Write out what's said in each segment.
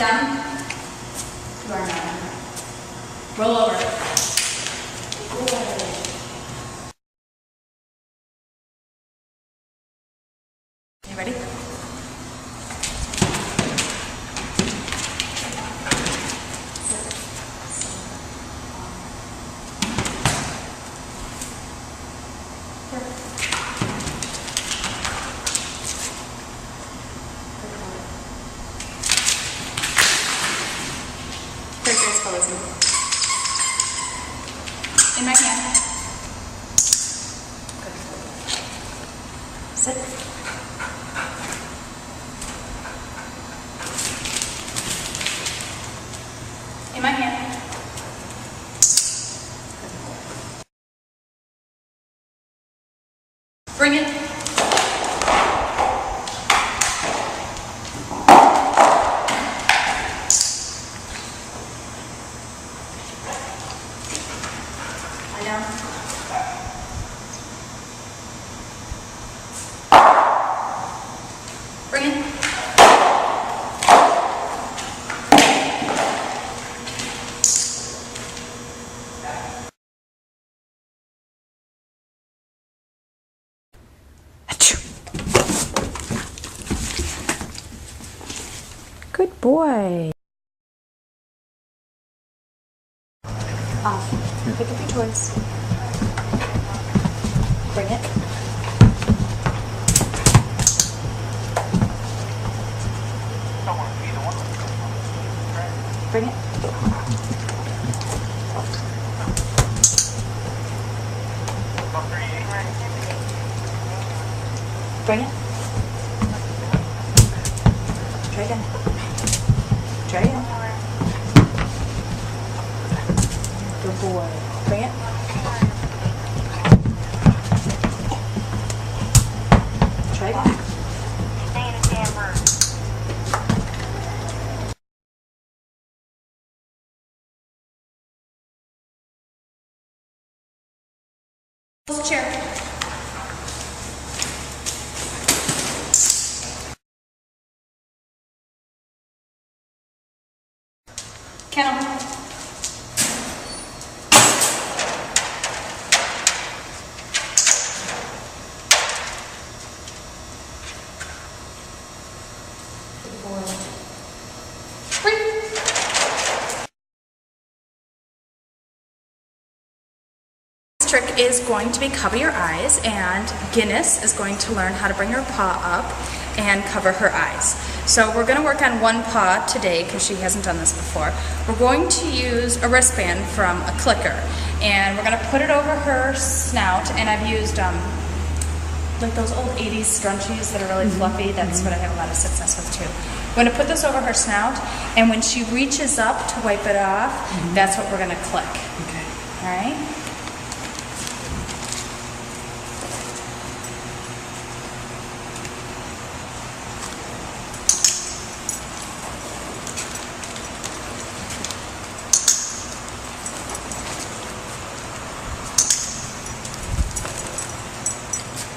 down? You are not. Roll over. You ready? Very graceful, isn't it? In my hand. Good. Sit. In my hand. Bring it. Lie down. Bring it. Good boy. Off. Pick up your toys. Bring it. Bring it. Bring it. Try again. Try again. Good boy. Bring it. Try again. Chair. Kennel. Good boy. Bring. This trick is going to be cover your eyes, and Guinness is going to learn how to bring her paw up and cover her eyes. So we're going to work on one paw today because she hasn't done this before. We're going to use a wristband from a clicker, and we're going to put it over her snout, and I've used like those old 80s scrunchies that are really fluffy. That's what I have a lot of success with too. I'm going to put this over her snout, and when she reaches up to wipe it off, that's what we're going to click. Okay. All right?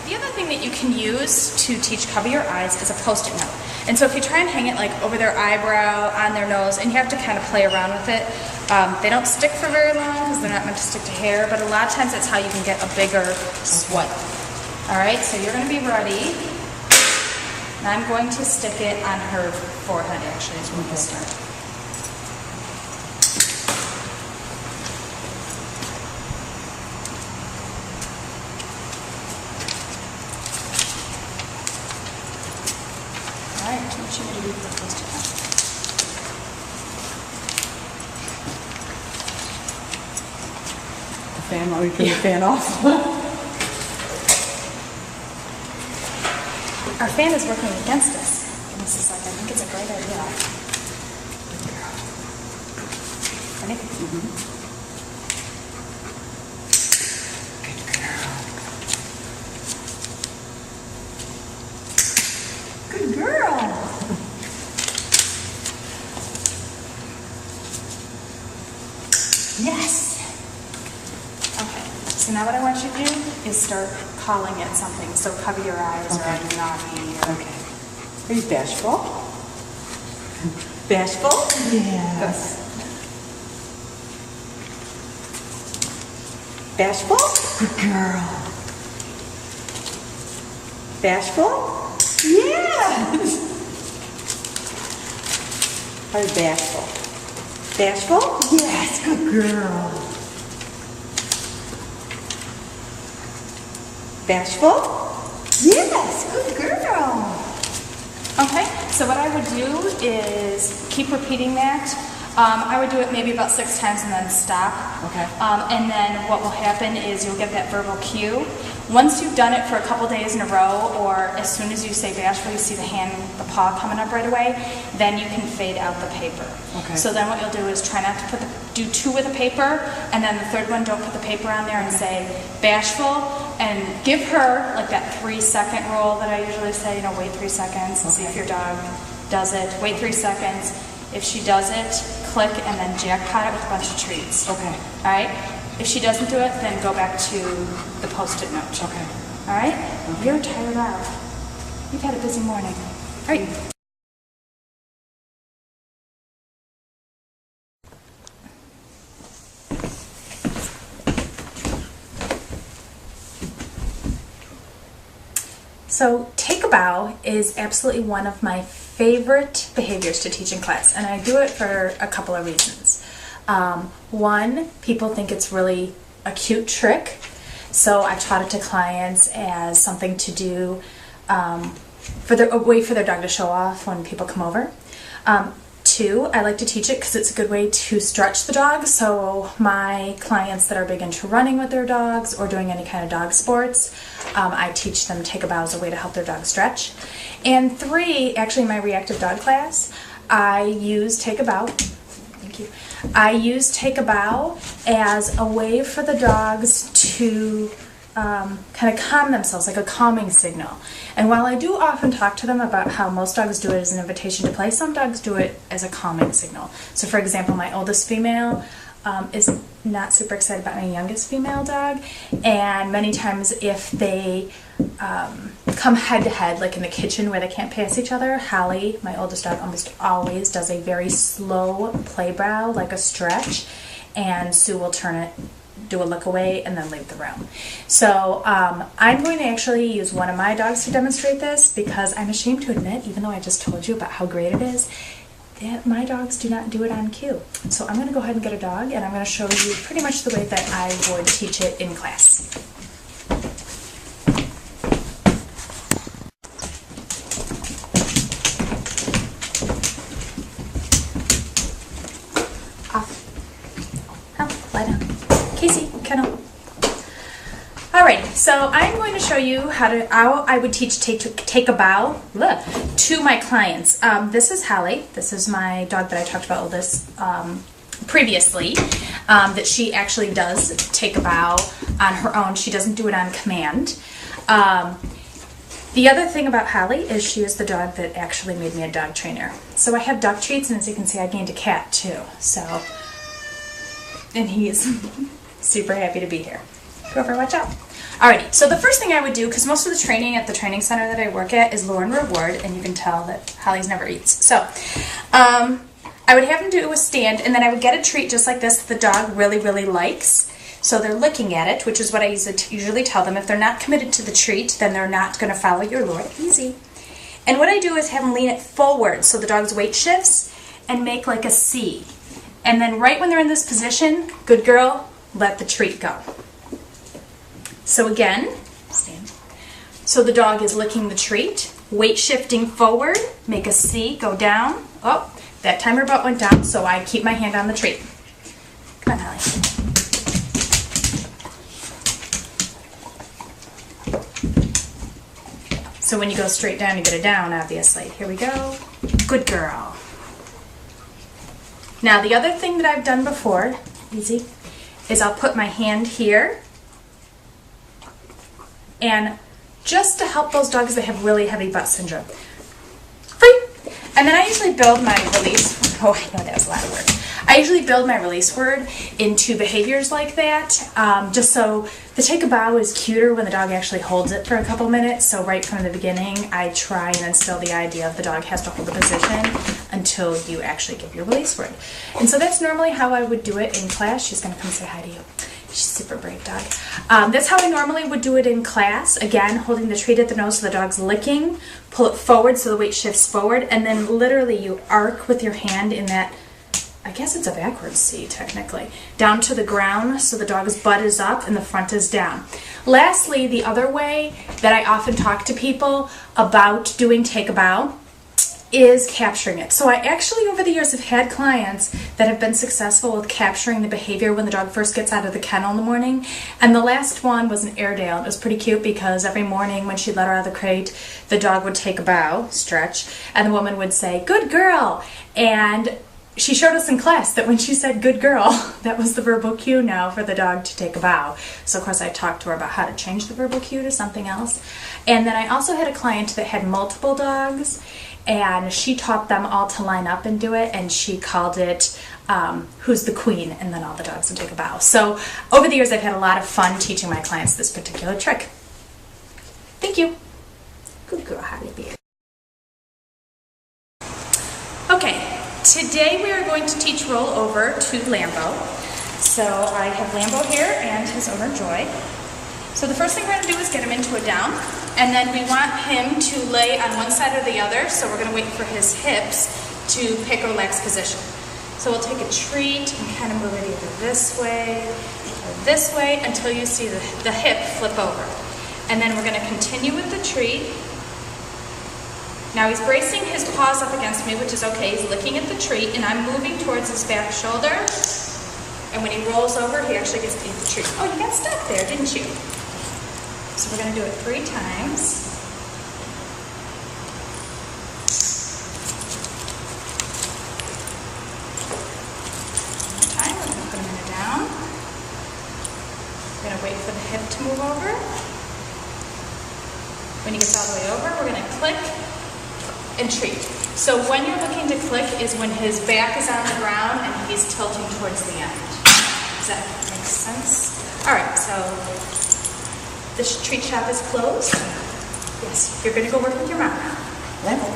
The other thing that you can use to teach cover your eyes is a post-it note. And so if you try and hang it like over their eyebrow, on their nose, and you have to kind of play around with it, they don't stick for very long because they're not meant to stick to hair, but a lot of times that's how you can get a bigger swipe. All right, so you're going to be ready. And I'm going to stick it on her forehead, actually, is where we'll start. All right, I want you to leave the post-it note. The fan, while we turn the fan off. Our fan is working against us. Give us a second. I think it's a great idea. Ready? Good girl. Yes. Okay. So now what I want you to do is start calling it something. So cover your eyes, or I'm naughty. Or... Okay. Are you bashful? Bashful? Yes. Bashful? Good girl. Bashful? Yes! Or bashful? Bashful? Yes, good girl. Bashful? Yes, good girl. Okay, so what I would do is keep repeating that. I would do it maybe about 6 times and then stop. Okay. And then what will happen is you'll get that verbal cue. Once you've done it for a couple days in a row, or as soon as you say bashful, you see the hand, the paw coming up right away, then you can fade out the paper. Okay. So then what you'll do is try not to do 2 with a paper, and then the third one, don't put the paper on there and say bashful, and give her like that 3-second rule that I usually say, wait 3 seconds and see if your dog does it. Wait 3 seconds. If she does it, click and then jackpot it with a bunch of treats. Okay. All right? If she doesn't do it, then go back to the post-it note. Okay. All right? You're tired out. You've had a busy morning. All right. So take a bow is absolutely one of my favorite behaviors to teach in class, and I do it for a couple of reasons. One, people think it's really a cute trick, so I taught it to clients as something to do a way for their dog to show off when people come over. 2, I like to teach it because it's a good way to stretch the dog, so my clients that are big into running with their dogs or doing any kind of dog sports, I teach them take a bow as a way to help their dog stretch. And 3, actually in my reactive dog class, I use take a bow. Thank you. I use take a bow as a way for the dogs to kind of calm themselves, like a calming signal. And while I do often talk to them about how most dogs do it as an invitation to play, some dogs do it as a calming signal. So for example, my oldest female is not super excited about my youngest female dog, and many times if they come head to head, like in the kitchen where they can't pass each other, Hallie, my oldest dog, almost always does a very slow play brow, like a stretch, and Sue will turn it, do a look away, and then leave the room. So I'm going to actually use one of my dogs to demonstrate this, because I'm ashamed to admit, even though I just told you about how great it is, that my dogs do not do it on cue. So I'm going to go ahead and get a dog, and I'm going to show you pretty much the way that I would teach it in class. Off. Oh, lie down. Casey, kennel. Alrighty, so I'm going to show you how I would teach take a bow to my clients. This is Hallie. This is my dog that I talked about this previously, that she actually does take a bow on her own. She doesn't do it on command. The other thing about Hallie is she is the dog that actually made me a dog trainer. So I have dog treats, and as you can see, I gained a cat too. So, and he is super happy to be here. Go over and watch out. Alrighty, so the first thing I would do, because most of the training at the training center that I work at is lure and reward, and you can tell that Hallie's never eats. So, I would have him do a stand, and then I would get a treat just like this that the dog really, really likes. So they're looking at it, which is what I usually tell them. If they're not committed to the treat, then they're not going to follow your lure. Easy. And what I do is have them lean it forward so the dog's weight shifts and make like a C. And then right when they're in this position, good girl, let the treat go. So again, stand. So the dog is licking the treat, weight shifting forward, make a C, go down. Oh, that time her butt went down, so I keep my hand on the treat. Come on, Hallie. So when you go straight down, you get a down, obviously. Here we go. Good girl. Now the other thing that I've done before, easy, is I'll put my hand here, and just to help those dogs that have really heavy butt syndrome. Free! And then I usually build my release. Oh, I know that was a lot of work. I I usually build my release word into behaviors like that, just so the take a bow is cuter when the dog actually holds it for a couple minutes. So right from the beginning, I try and instill the idea of the dog has to hold the position until you actually give your release word. And so that's normally how I would do it in class. She's going to come say hi to you. She's a super brave dog. That's how I normally would do it in class. Again, holding the treat at the nose so the dog's licking. Pull it forward so the weight shifts forward. And then literally you arc with your hand in that, I guess it's a backwards C technically, down to the ground so the dog's butt is up and the front is down. Lastly, the other way that I often talk to people about doing take a bow is capturing it. So I actually over the years have had clients that have been successful with capturing the behavior when the dog first gets out of the kennel in the morning. And the last one was an Airedale. It was pretty cute because every morning when she let her out of the crate, the dog would take a bow, stretch, and the woman would say, "Good girl." And she showed us in class that when she said "good girl," that was the verbal cue now for the dog to take a bow. So of course I talked to her about how to change the verbal cue to something else. And then I also had a client that had multiple dogs, and she taught them all to line up and do it, and she called it "Who's the Queen?" and then all the dogs would take a bow. So over the years I've had a lot of fun teaching my clients this particular trick. Thank you. Good girl, how do you be? Okay, today we are going to teach roll over to Lambo. So I have Lambo here and his owner Joy. So the first thing we're going to do is get him into a down, and then we want him to lay on one side or the other, so we're going to wait for his hips to pick a relaxed position. So we'll take a treat and kind of move it either this way or this way until you see the hip flip over. And then we're going to continue with the treat. Now he's bracing his paws up against me, which is okay. He's licking at the treat, and I'm moving towards his back shoulder. And when he rolls over, he actually gets to eat the treat. Oh, you got stuck there, didn't you? So we're going to do it 3 times. One time, we're going to put him in a down. We're going to wait for the hip to move over. When he gets all the way over, we're going to click and treat. So when you're looking to click is when his back is on the ground and he's tilting towards the end. Does that make sense? All right, so this treat shop is closed. Yes, you're going to go work with your mom now. Level.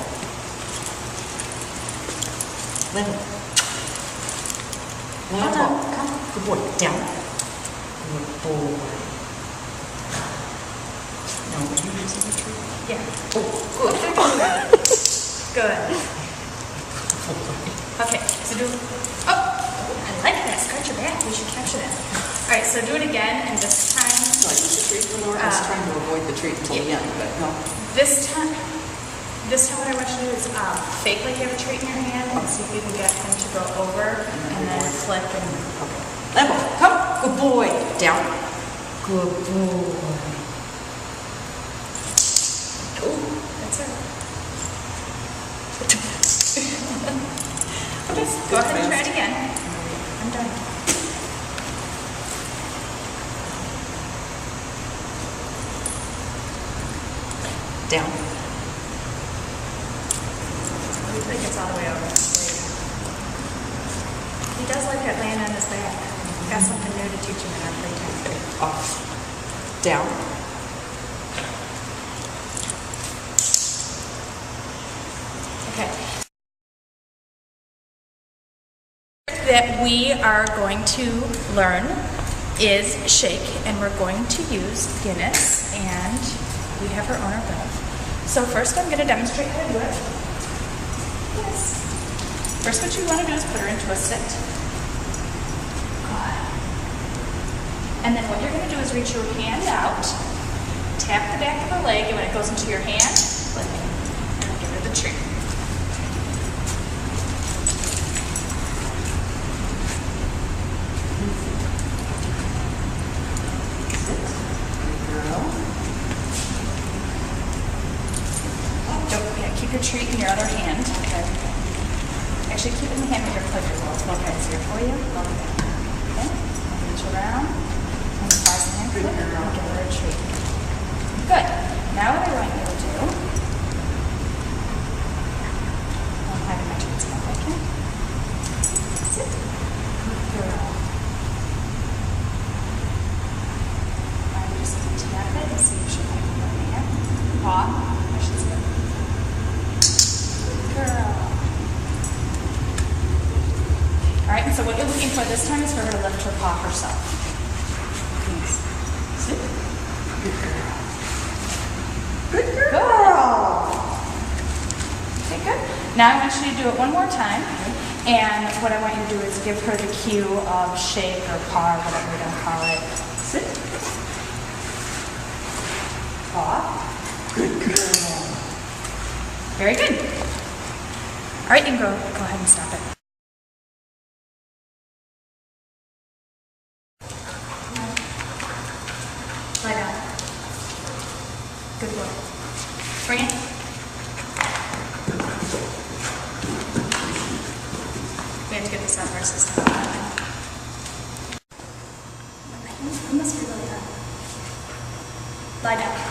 Level. Hold on. Come. Good boy. Down. Good boy. Now, will you use the treat? Yeah. Oh, good. Good. Okay, so do. Oh, I like that. Scratch your back. We should capture that. All right, so do it again, and this time. So I use the treat for I was trying to avoid the treat until the end, but no. This time, what I want you to do is fake like you have a treat in your hand and see if you can get him to go over and then click and. Okay. Level. Come. Good boy. Down. Good boy. Oh, that's it. Okay, go ahead and try it again. I'm done. Down. Hopefully it gets all the way over. He does like that laying on his back. Got something new to teach him in our playtime. Off. Down. Okay. That we are going to learn is shake, and we're going to use Guinness, and we have her owner Beth. So first I'm going to demonstrate how to do it. Yes. First what you want to do is put her into a sit. Good. And then what you're going to do is reach your hand out, tap the back of her leg, and when it goes into your hand, flip it, and give her the treat. Keep your treat in your other hand. Okay. Actually, keep it in the hand with your clicker as well. It's a little easier for you. Okay. Reach around. And pause the hand click and give her a treat. Good. Now what I want you to do, I'm having my treats now, okay? That's it. right, and so what you're looking for this time is for her to lift her paw herself. Sit. Good girl. Okay, good. Now I want you to do it one more time. And what I want you to do is give her the cue of shake or paw or whatever you're going to call it. Sit. Paw. Good girl. Very good. All right, you can go ahead and stop it. Lie down. Good boy. Bring it. We have to get this out of our system. It must be really hard. Lie down.